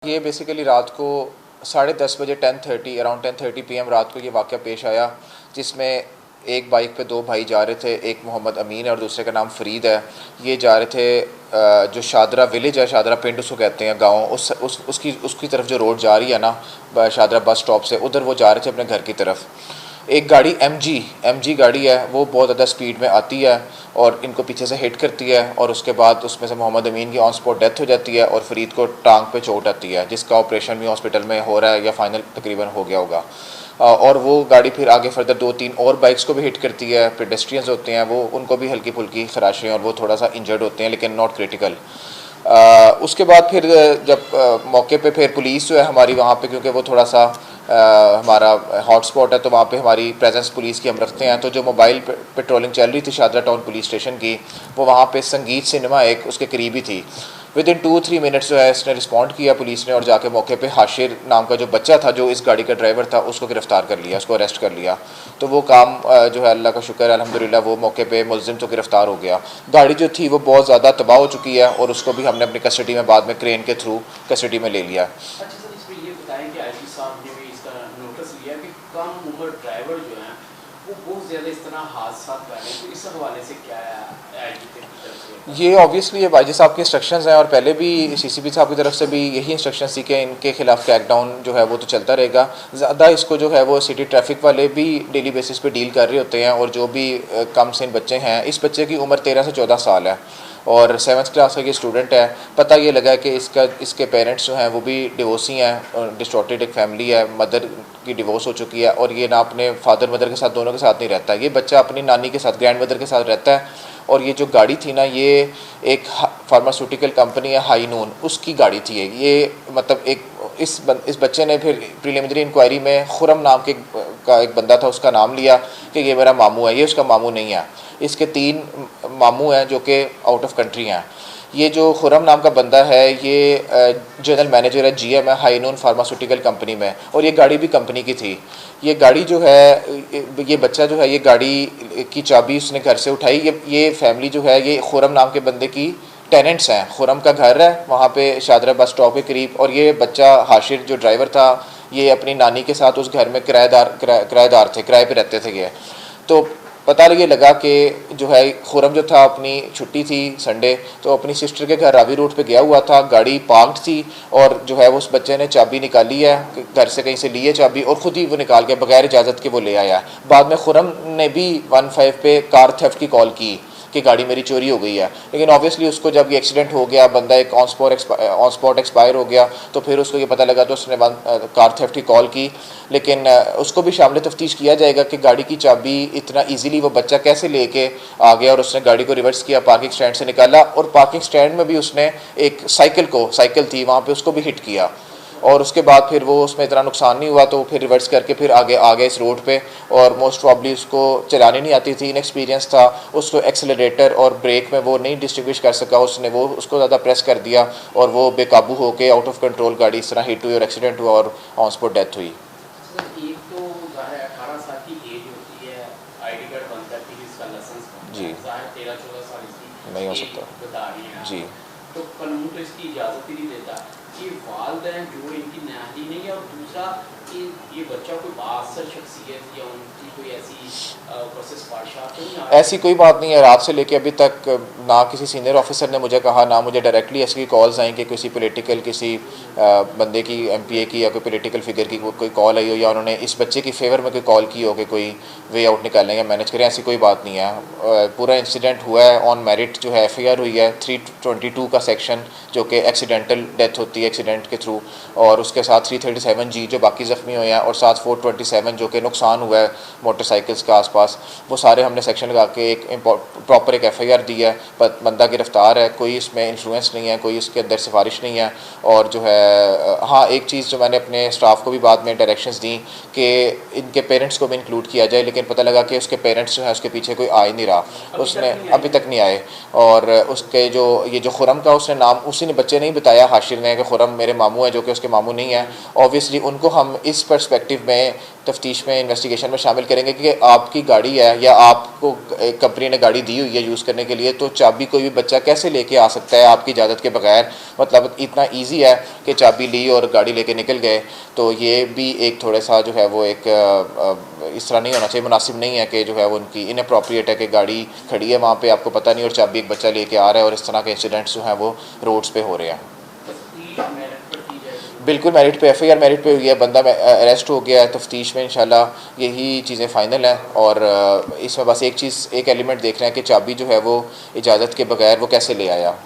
ये बेसिकली रात को 10:30 बजे 10:30 अराउंड 10:30 PM रात को ये वाक़या पेश आया, जिसमें एक बाइक पे दो भाई जा रहे थे। एक मोहम्मद अमीन है और दूसरे का नाम फ़रीद है। ये जा रहे थे जो शादरा विलेज है, शादरा पिंड उसको कहते हैं गाँव, उसकी तरफ जो रोड जा रही है ना शादरा बस स्टॉप से, उधर वो जा रहे थे अपने घर की तरफ। एक गाड़ी MG गाड़ी है, वो बहुत ज़्यादा स्पीड में आती है और इनको पीछे से हिट करती है और उसके बाद उसमें से मोहम्मद अमीन की ऑन स्पॉट डेथ हो जाती है और फ़रीद को टांग पे चोट आती है, जिसका ऑपरेशन भी हॉस्पिटल में हो रहा है या फाइनल तकरीबन हो गया होगा। और वो गाड़ी फिर आगे फर्दर 2-3 और बाइक्स को भी हिट करती है। पेडेस्ट्रियंस होते हैं वो, उनको भी हल्की फुल्की खराशें और वो थोड़ा सा इंजर्ड होते हैं लेकिन नॉट क्रिटिकल। उसके बाद फिर जब मौके पे फिर पुलिस जो है हमारी वहाँ पे, क्योंकि वो थोड़ा सा हमारा हॉटस्पॉट है तो वहाँ पे हमारी प्रेजेंस पुलिस की हम रखते हैं। तो जो मोबाइल पेट्रोलिंग चल रही थी शादरा टाउन पुलिस स्टेशन की, वो वहाँ पे संगीत सिनेमा एक उसके करीब ही थी। विदिन 2-3 मिनट्स जो है इसने रिस्पॉन्ड किया पुलिस ने और जाके मौके पे हाशिर नाम का जो बच्चा था जो इस गाड़ी का ड्राइवर था उसको गिरफ़्तार कर लिया, उसको अरेस्ट कर लिया। तो वो काम जो है अल्लाह का शुक्र है अल्हम्दुलिल्लाह वो मौके पे मुलजिम तो गिरफ़्तार हो गया। गाड़ी जो थी वो बहुत ज़्यादा तबाह हो चुकी है और उसको भी हमने अपनी कस्टडी में बाद में क्रेन के थ्रू कस्टडी में ले लिया। अच्छा सर, इसमें ये बताएं कि आईजी साहब ने भी इसका नोटिस लिया कि कम उम्र ड्राइवर जो हैं वो बहुत ज़्यादा इस तरह हादसा कर रहे हैं, तो इस हवाले से क्या है आईजी की तरफ से? ये ऑब्वियसली ये आईजी साहब के इंस्ट्रक्शंस हैं और पहले भी CCP साहब की तरफ से भी यही इंस्ट्रक्शंस थी कि इनके खिलाफ क्रैकडाउन जो है वो तो चलता रहेगा। ज़्यादा इसको जो है वो सिटी ट्रैफिक वाले भी डेली बेसिस पे डील कर रहे होते हैं और जो भी कम सिन बच्चे हैं, इस बच्चे की उम्र 13 से 14 साल है और 7th क्लास का ये स्टूडेंट है। पता ये लगा कि इसके पेरेंट्स जो हैं वो भी डिवोर्सी हैं, डिस्टॉर्टेड एक फैमिली है, मदर की डिवोर्स हो चुकी है और ये ना अपने फादर मदर के साथ दोनों के साथ नहीं रहता है। ये बच्चा अपनी नानी के साथ, ग्रैंड मदर के साथ रहता है। और ये जो गाड़ी थी ना, ये एक फार्मास्यूटिकल कंपनी है हाई नून, उसकी गाड़ी थी ये। मतलब इस बच्चे ने फिर प्रीलिमिनरी इंक्वायरी में खुरम नाम का एक बंदा था, उसका नाम लिया कि ये मेरा मामू है। ये उसका मामू नहीं है, इसके 3 मामू हैं जो कि आउट ऑफ कंट्री हैं। ये जो खुरम नाम का बंदा है ये जनरल मैनेजर है GM है हाई नून फार्मास्यूटिकल कंपनी में और ये गाड़ी भी कंपनी की थी। ये गाड़ी जो है, ये बच्चा जो है, ये गाड़ी की चाबी उसने घर से उठाई। ये फैमिली जो है ये खुरम नाम के बंदे की टेनेंट्स हैं। खुरम का घर है वहाँ पे शादरा बस स्टॉप के करीब और ये बच्चा हाशिर जो ड्राइवर था ये अपनी नानी के साथ उस घर में किराएदार थे, किराए पे रहते थे ये। तो पता ये लगा कि जो है खुरम जो था, अपनी छुट्टी थी संडे, तो अपनी सिस्टर के घर रावी रोड पे गया हुआ था। गाड़ी पार्क्ड थी और जो है उस बच्चे ने चाबी निकाली है, घर से कहीं से ली है चाबी और ख़ुद ही वो निकाल के बगैर इजाज़त के वो ले आया। बाद में खुरम ने भी 15 पे कार थेफ्ट की कॉल की कि गाड़ी मेरी चोरी हो गई है, लेकिन ऑब्वियसली उसको जब ये एक्सीडेंट हो गया, बंदा एक ऑन स्पॉट एक्सपायर हो गया, तो फिर उसको ये पता लगा तो उसने कार थेफ्ट की कॉल की। लेकिन उसको भी शामिल तफ्तीश किया जाएगा कि गाड़ी की चाबी इतना ईजिली वो बच्चा कैसे लेके आ गया और उसने गाड़ी को रिवर्स किया, पार्किंग स्टैंड से निकाला और पार्किंग स्टैंड में भी उसने एक साइकिल थी वहाँ पर उसको भी हिट किया और उसके बाद फिर वो उसमें इतना नुकसान नहीं हुआ तो फिर रिवर्स करके फिर आगे आ गए इस रोड पे। और मोस्ट प्रॉब्ली उसको चलानी नहीं आती थी, इनएक्सपीरियंस था, उसको एक्सेलरेटर और ब्रेक में वो नहीं डिस्टिंग्विश कर सका, उसको ज़्यादा प्रेस कर दिया और वो बेकाबू होकर आउट ऑफ कंट्रोल गाड़ी इस तरह हिट हुई और एक्सीडेंट हुआ और ऑन स्पॉट डेथ हुई। एक तो 18 साल की एज होती है, ID कार्ड बनता है, फिर इसका लाइसेंस बनता है, 13-14 साल इसकी नहीं हो सकता बता रही हैं जी। तो कानून तो इसकी इजाज़त ही नहीं देता। ये वालिदैन जो इनकी न्यायाधीन नहीं है और दूसरा कि ये बच्चा कोई बाअसर शख्सियत या उनकी कोई ऐसी प्रोसेस पार्शात तो नहीं आ रही? ऐसी कोई बात नहीं है। रात से लेके अभी तक ना किसी सीनियर ऑफिसर ने मुझे कहा, ना मुझे डायरेक्टली ऐसी कॉल्स आई कि किसी पॉलिटिकल किसी बंदे की MPA की या कोई पॉलिटिकल फिगर की कोई कॉल आई हो या उन्होंने इस बच्चे की फेवर में कोई कॉल की हो कि कोई वे आउट निकालने या मैनेज करें। ऐसी कोई बात नहीं है। पूरा इंसिडेंट हुआ है ऑन मेरिट, जो है FIR हुई है 322 का सेक्शन जो कि एक्सीडेंटल डेथ होती है एक्सीडेंट के थ्रू, और उसके साथ 337G जो बाकी ज़ख्मी हुए हैं और साथ 427 जो कि नुकसान हुआ है मोटरसाइकिल्स का आसपास, वो सारे हमने सेक्शन लगा के एक प्रॉपर एक FIR दी है। बंदा गिरफ्तार है, कोई इसमें इन्फ्लुएंस नहीं है, कोई इसके अंदर सिफारिश नहीं है। और जो है हाँ, एक चीज़ जो मैंने अपने स्टाफ को भी बाद में डायरेक्शंस दी कि इनके पेरेंट्स को भी इंक्लूड किया जाए, लेकिन पता लगा कि उसके पेरेंट्स जो है उसके पीछे कोई आ ही नहीं रहा, उसने अभी तक नहीं आए। और उसके ये जो खुरम का उसने नाम उसी ने बच्चे नहीं बताया हाशिर ने कि खुरम मेरे मेरे मामू हैं जो कि उसके मामू नहीं हैं, ऑब्वियसली उनको हम इस पर्सपेक्टिव में तफ्तीश में इन्वेस्टिगेशन में शामिल करेंगे कि आपकी गाड़ी है या आपको कंपनी ने गाड़ी दी हुई है यूज़ करने के लिए, तो चाबी कोई भी बच्चा कैसे लेके आ सकता है आपकी इजाज़त के बगैर। मतलब इतना ईजी है कि चाबी ली और गाड़ी लेके निकल गए। तो ये भी एक थोड़ा सा जो है वो एक इस तरह नहीं होना चाहिए, मुनासिब नहीं है कि जो है वो उनकी इनअप्रोप्रिएट है कि गाड़ी खड़ी है वहाँ पे आपको पता नहीं और चाबी एक बच्चा लेके आ रहा है और इस तरह के इंसिडेंट्स जो हैं वो रोड्स पे हो रहे हैं। तफ्तीश मेरिट पर की जाएगी। बिल्कुल मेरिट पे FIR मेरिट पे हुई है, बंदा अरेस्ट हो गया है। तफ्तीश में इंशाल्लाह यही चीज़ें फ़ाइनल हैं और इसमें बस एक चीज़ एक एलिमेंट देख रहे हैं कि चाबी जो है वो इजाज़त के बगैर वो कैसे ले आया।